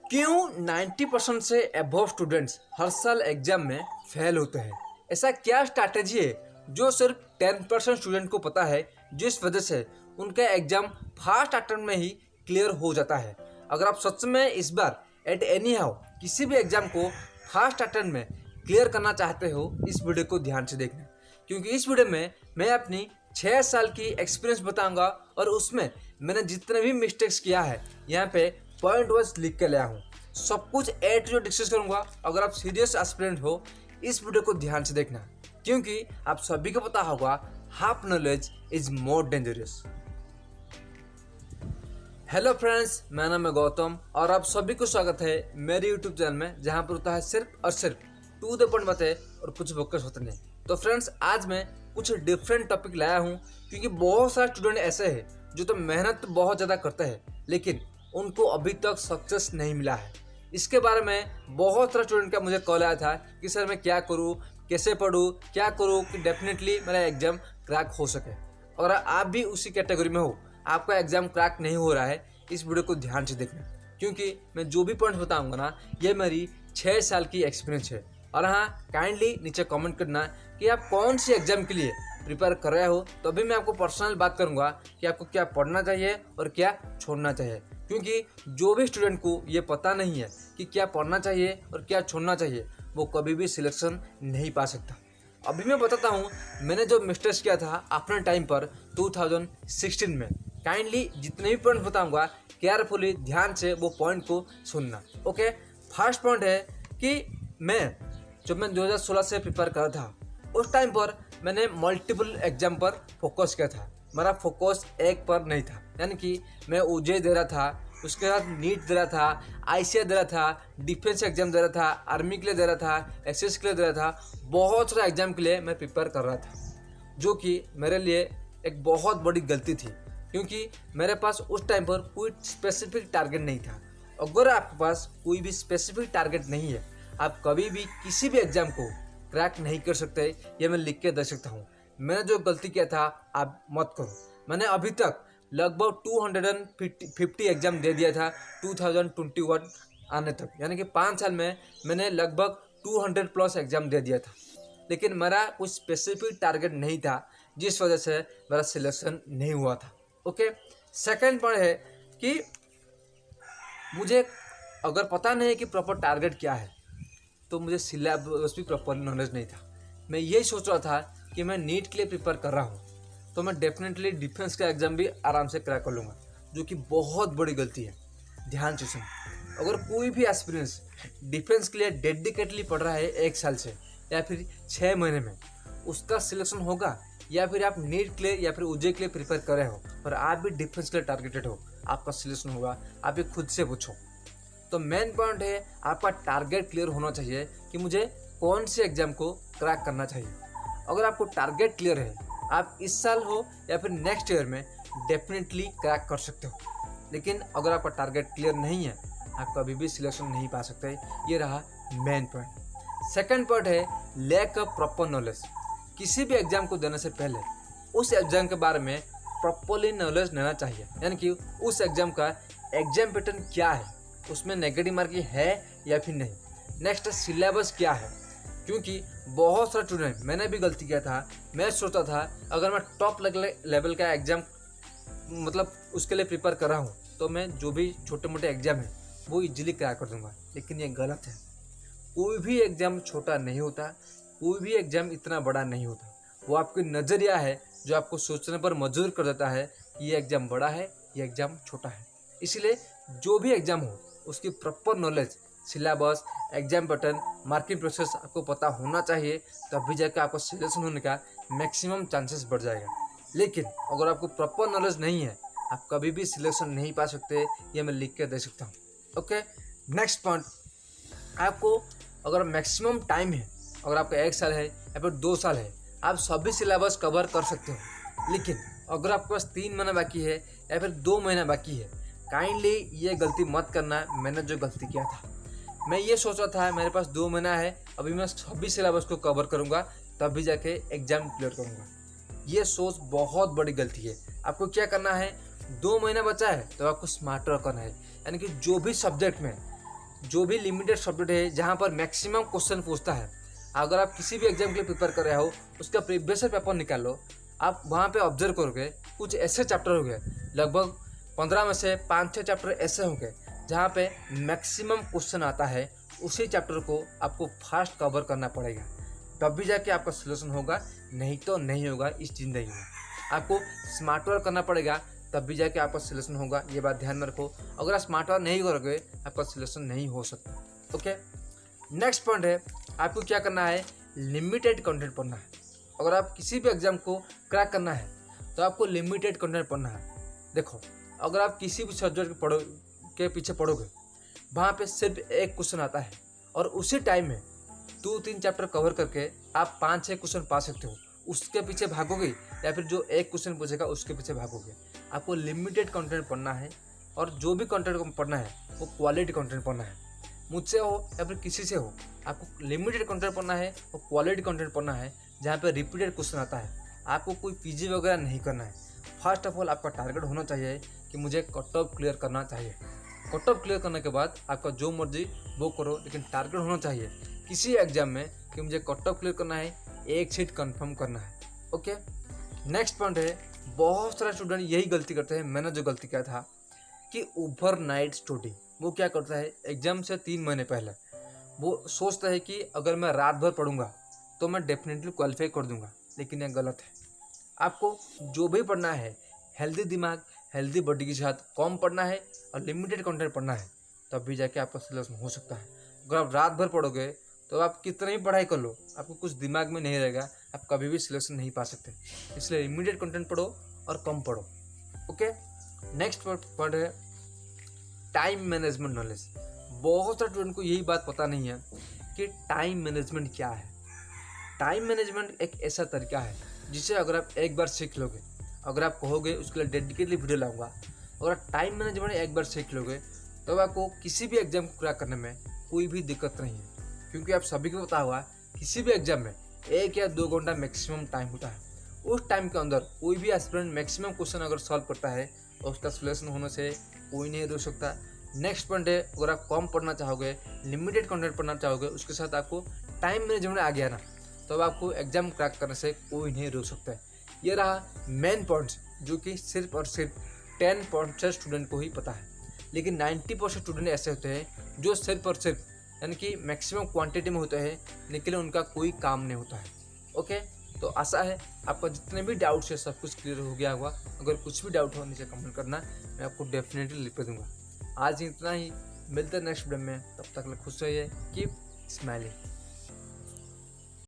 क्यों 90% से above students हर साल एग्जाम में फेल होते हैं? ऐसा क्या स्ट्रैटेजी है जो सिर्फ 10% स्टूडेंट को पता है, जिस वजह से उनका एग्जाम फर्स्ट अटेम्प्ट में ही क्लियर हो जाता है? अगर आप सच में इस बार एट एनी हाउ किसी भी एग्जाम को फर्स्ट अटेम्प्ट में क्लियर करना चाहते हो, इस वीडियो को ध्यान से देखना, क्योंकि इस वीडियो में मैं अपनी 6 साल की एक्सपीरियंस बताऊंगा और उसमें मैंने जितने भी मिस्टेक्स किया है यहाँ पे पॉइंट वाइज लिख के लाया हूँ। सब कुछ ए टू जेड डिस्कस करूंगा। अगर आप सीरियस एस्पिरेंट हो, इस वीडियो को ध्यान से देखना, क्योंकि आप सभी को पता होगा half knowledge is more dangerous. Hello friends, मेरा नाम है गौतम और आप सभी को स्वागत है मेरे यूट्यूब चैनल में, जहाँ पर होता है सिर्फ और सिर्फ टू द पॉइंट बातें और कुछ फोकस होते नहीं। तो फ्रेंड्स, आज मैं कुछ डिफरेंट टॉपिक लाया हूँ, क्योंकि बहुत सारे स्टूडेंट ऐसे हैं जो तो मेहनत बहुत ज़्यादा करते हैं लेकिन उनको अभी तक सक्सेस नहीं मिला है। इसके बारे में बहुत सारे स्टूडेंट का मुझे कॉल आया था कि सर मैं क्या करूँ, कैसे पढूं, क्या करूँ कि डेफिनेटली मेरा एग्जाम क्रैक हो सके। अगर आप भी उसी कैटेगरी में हो, आपका एग्जाम क्रैक नहीं हो रहा है, इस वीडियो को ध्यान से देखना, क्योंकि मैं जो भी पॉइंट्स बताऊंगा ना, ये मेरी 6 साल की एक्सपीरियंस है। और हाँ, काइंडली नीचे कमेंट करना कि आप कौन सी एग्जाम के लिए प्रिपेयर कर रहे हो, तो अभी मैं आपको पर्सनल बात करूंगा कि आपको क्या पढ़ना चाहिए और क्या छोड़ना चाहिए। क्योंकि जो भी स्टूडेंट को ये पता नहीं है कि क्या पढ़ना चाहिए और क्या छोड़ना चाहिए, वो कभी भी सिलेक्शन नहीं पा सकता। अभी मैं बताता हूँ मैंने जो मिस्टेक्स किया था अपने टाइम पर 2016 में। काइंडली जितने भी पॉइंट बताऊंगा केयरफुली ध्यान से वो पॉइंट को सुनना। ओके, फर्स्ट पॉइंट है कि जब मैं 2016 से प्रिपेयर कर रहा था, उस टाइम पर मैंने मल्टीपल एग्जाम पर फोकस किया था। मेरा फोकस एक पर नहीं था, यानी कि मैं ओजे दे रहा था, उसके बाद नीट दे रहा था, आईसीआई दे रहा था, डिफेंस एग्जाम दे रहा था, आर्मी के लिए दे रहा था, एसएस के लिए दे रहा था। बहुत सारे एग्जाम के लिए मैं प्रिपेयर कर रहा था, जो कि मेरे लिए एक बहुत बड़ी गलती थी, क्योंकि मेरे पास उस टाइम पर कोई स्पेसिफिक टारगेट नहीं था। अगर आपके पास कोई भी स्पेसिफिक टारगेट नहीं है, आप कभी भी किसी भी एग्जाम को क्रैक नहीं कर सकते। ये मैं लिख के दे सकता हूँ। मैंने जो गलती किया था आप मत करो। मैंने अभी तक लगभग 250 एग्जाम दे दिया था 2021 आने तक, यानी कि 5 साल में मैंने लगभग 200 प्लस एग्जाम दे दिया था, लेकिन मेरा कुछ स्पेसिफिक टारगेट नहीं था, जिस वजह से मेरा सिलेक्शन नहीं हुआ था। ओके, सेकेंड पॉइंट है कि मुझे अगर पता नहीं है कि प्रॉपर टारगेट क्या है, तो मुझे सिलेबस भी प्रॉपर नॉलेज नहीं था। मैं यही सोच रहा था कि मैं नीट के लिए प्रिपेयर कर रहा हूँ तो मैं डेफिनेटली डिफेंस का एग्जाम भी आराम से क्रैक कर लूँगा, जो कि बहुत बड़ी गलती है। ध्यान से सुन, अगर कोई भी एस्पिरेंट्स डिफेंस के लिए डेडिकेटली पढ़ रहा है 1 साल से या फिर 6 महीने में, उसका सिलेक्शन होगा। या फिर आप नीट के लिए या फिर ओजे के लिए प्रिपेयर कर रहे हो और आप भी डिफेंस के लिए टारगेटेड हो, आपका सिलेक्शन होगा। आप ये खुद से पूछो। तो मेन पॉइंट है आपका टारगेट क्लियर होना चाहिए कि मुझे कौन से एग्जाम को क्रैक करना चाहिए। अगर आपको टारगेट क्लियर है, आप इस साल हो या फिर नेक्स्ट ईयर में डेफिनेटली क्रैक कर सकते हो। लेकिन अगर आपका टारगेट क्लियर नहीं है, आप कभी भी सिलेक्शन नहीं पा सकते। ये रहा मेन पॉइंट। सेकंड पॉइंट है लैक ऑफ प्रॉपर नॉलेज। किसी भी एग्जाम को देने से पहले उस एग्जाम के बारे में प्रॉपरली नॉलेज लेना चाहिए, यानी कि उस एग्जाम का एग्जाम पैटर्न क्या है, उसमें नेगेटिव मार्किंग है या फिर नहीं, नेक्स्ट सिलेबस क्या है। क्योंकि बहुत सारे स्टूडेंट, मैंने भी गलती किया था, मैं सोचता था अगर मैं टॉप लेवल का एग्जाम मतलब उसके लिए प्रिपेयर कर रहा हूँ तो मैं जो भी छोटे मोटे एग्जाम है वो इजीली क्रैक कर दूंगा, लेकिन ये गलत है। कोई भी एग्जाम छोटा नहीं होता, कोई भी एग्जाम इतना बड़ा नहीं होता। वो आपकी नज़रिया है जो आपको सोचने पर मजबूर कर देता है कि ये एग्जाम बड़ा है, ये एग्जाम छोटा है। इसलिए जो भी एग्जाम हो उसकी proper knowledge, syllabus, exam pattern, marking process आपको पता होना चाहिए, तभी जाकर आपको सिलेक्शन होने का मैक्सिमम चांसेस बढ़ जाएगा। लेकिन अगर आपको प्रॉपर नॉलेज नहीं है, आप कभी भी सिलेक्शन नहीं पा सकते। ये मैं लिख के दे सकता हूँ। ओके, नेक्स्ट पॉइंट, आपको अगर मैक्सिमम टाइम है, अगर आपका 1 साल है या फिर 2 साल है, आप सभी सिलेबस कवर कर सकते हो। लेकिन अगर आपके पास 3 महीना बाकी है या फिर 2 महीना बाकी है, काइंडली ये गलती मत करना। मैंने जो गलती किया था, मैं ये सोच रहा था मेरे पास 2 महीना है, अभी मैं सभी सिलेबस को कवर करूँगा तभी जाके एग्जाम क्लियर करूँगा। ये सोच बहुत बड़ी गलती है। आपको क्या करना है, 2 महीना बचा है तो आपको स्मार्टर करना है, यानी कि जो भी सब्जेक्ट में जो भी लिमिटेड सब्जेक्ट है जहाँ पर मैक्सिमम क्वेश्चन पूछता है, अगर आप किसी भी एग्जाम के लिए प्रिपेयर कर रहे हो उसका प्रीवियस पेपर निकाल लो, आप वहाँ पे ऑब्जर्व करोगे कुछ ऐसे चैप्टर हो गए, लगभग 15 में से 5-6 चैप्टर ऐसे होंगे जहाँ पे मैक्सिमम क्वेश्चन आता है। उसी चैप्टर को आपको फास्ट कवर करना पड़ेगा, तब भी जाके आपका सोल्यूशन होगा, नहीं तो नहीं होगा इस जिंदगी में। आपको स्मार्ट वर्क करना पड़ेगा, तब भी जाके आपका सोल्यूशन होगा, ये बात ध्यान में रखो। अगर आप स्मार्ट वर्क नहीं करोगे आपका सोल्यूशन नहीं हो सकता। ओके, नेक्स्ट पॉइंट है आपको क्या करना है, लिमिटेड कंटेंट पढ़ना है। अगर आप किसी भी एग्जाम को क्रैक करना है तो आपको लिमिटेड कंटेंट पढ़ना है। देखो, अगर आप किसी भी सब्जेक्ट के पीछे पढ़ोगे, वहाँ पे सिर्फ एक क्वेश्चन आता है और उसी टाइम में 2-3 चैप्टर कवर करके आप 5-6 क्वेश्चन पा सकते हो। उसके पीछे भागोगे या फिर जो एक क्वेश्चन पूछेगा उसके पीछे भागोगे। आपको लिमिटेड कंटेंट पढ़ना है और जो भी कंटेंट पढ़ना है वो क्वालिटी कंटेंट पढ़ना है। मुझसे हो या फिर किसी से हो, आपको लिमिटेड कंटेंट पढ़ना है और क्वालिटी कंटेंट पढ़ना है जहाँ पे रिपीटेड क्वेश्चन आता है। आपको कोई पीजी वगैरह नहीं करना है। फर्स्ट ऑफ ऑल आपका टारगेट होना चाहिए कि मुझे कट ऑफ क्लियर करना चाहिए। कट ऑफ क्लियर करने के बाद आपका जो मर्जी वो करो, लेकिन टारगेट होना चाहिए किसी एग्जाम में कि मुझे कट ऑफ क्लियर करना है, एक सीट कंफर्म करना है। ओके, नेक्स्ट पॉइंट है, बहुत सारे स्टूडेंट यही गलती करते हैं, मैंने जो गलती किया था कि ओवरनाइट स्टडी। वो क्या करता है, एग्जाम से 3 महीने पहले वो सोचता है कि अगर मैं रात भर पढ़ूंगा तो मैं डेफिनेटली क्वालिफाई कर दूंगा, लेकिन यह गलत है। आपको जो भी पढ़ना है हेल्दी दिमाग हेल्दी बॉडी के साथ कम पढ़ना है और लिमिटेड कंटेंट पढ़ना है, तब भी जाके आपका सिलेक्शन हो सकता है। अगर आप रात भर पढ़ोगे तो आप कितना ही पढ़ाई कर लो, आपको कुछ दिमाग में नहीं रहेगा, आप कभी भी सिलेक्शन नहीं पा सकते। इसलिए लिमिटेड कंटेंट पढ़ो और कम पढ़ो। ओके, नेक्स्ट पॉइंट है टाइम मैनेजमेंट नॉलेज। बहुत सारे स्टूडेंट को यही बात पता नहीं है कि टाइम मैनेजमेंट क्या है। टाइम मैनेजमेंट एक ऐसा तरीका है जिसे अगर आप एक बार सीख लोगे, अगर आप कहोगे उसके लिए डेडिकेटली वीडियो लाऊंगा, अगर आप टाइम मैनेजमेंट एक बार सीख लोगे तो आपको किसी भी एग्जाम को क्रैक करने में कोई भी दिक्कत नहीं है। क्योंकि आप सभी को पता हुआ किसी भी एग्जाम में 1 या 2 घंटा मैक्सिमम टाइम होता है। उस टाइम के अंदर कोई भी एस्पिरेंट मैक्सिमम क्वेश्चन अगर सॉल्व करता है और उसका सोल्यूशन होने से कोई नहीं रोक सकता। नेक्स्ट पॉइंट है, अगर आप कम पढ़ना चाहोगे, लिमिटेड कंटेंट पढ़ना चाहोगे, उसके साथ आपको टाइम मैनेजमेंट आ गया ना, तो आपको एग्जाम क्रैक करने से कोई नहीं रोक सकता है। ये रहा मेन पॉइंट्स जो कि सिर्फ और सिर्फ 10% स्टूडेंट को ही पता है, लेकिन 90% स्टूडेंट ऐसे होते हैं जो सिर्फ और सिर्फ यानी कि मैक्सिमम क्वांटिटी में होते हैं, लेकिन उनका कोई काम नहीं होता है। ओके, तो आशा है आपका जितने भी डाउट्स है सब कुछ क्लियर हो गया होगा। अगर कुछ भी डाउट हो नीचे कमेंट करना, मैं आपको डेफिनेटली लिख दूंगा। आज इतना ही, मिलते हैं नेक्स्ट वीडियो में, तब तक खुश रहिए, कीप स्माइलिंग।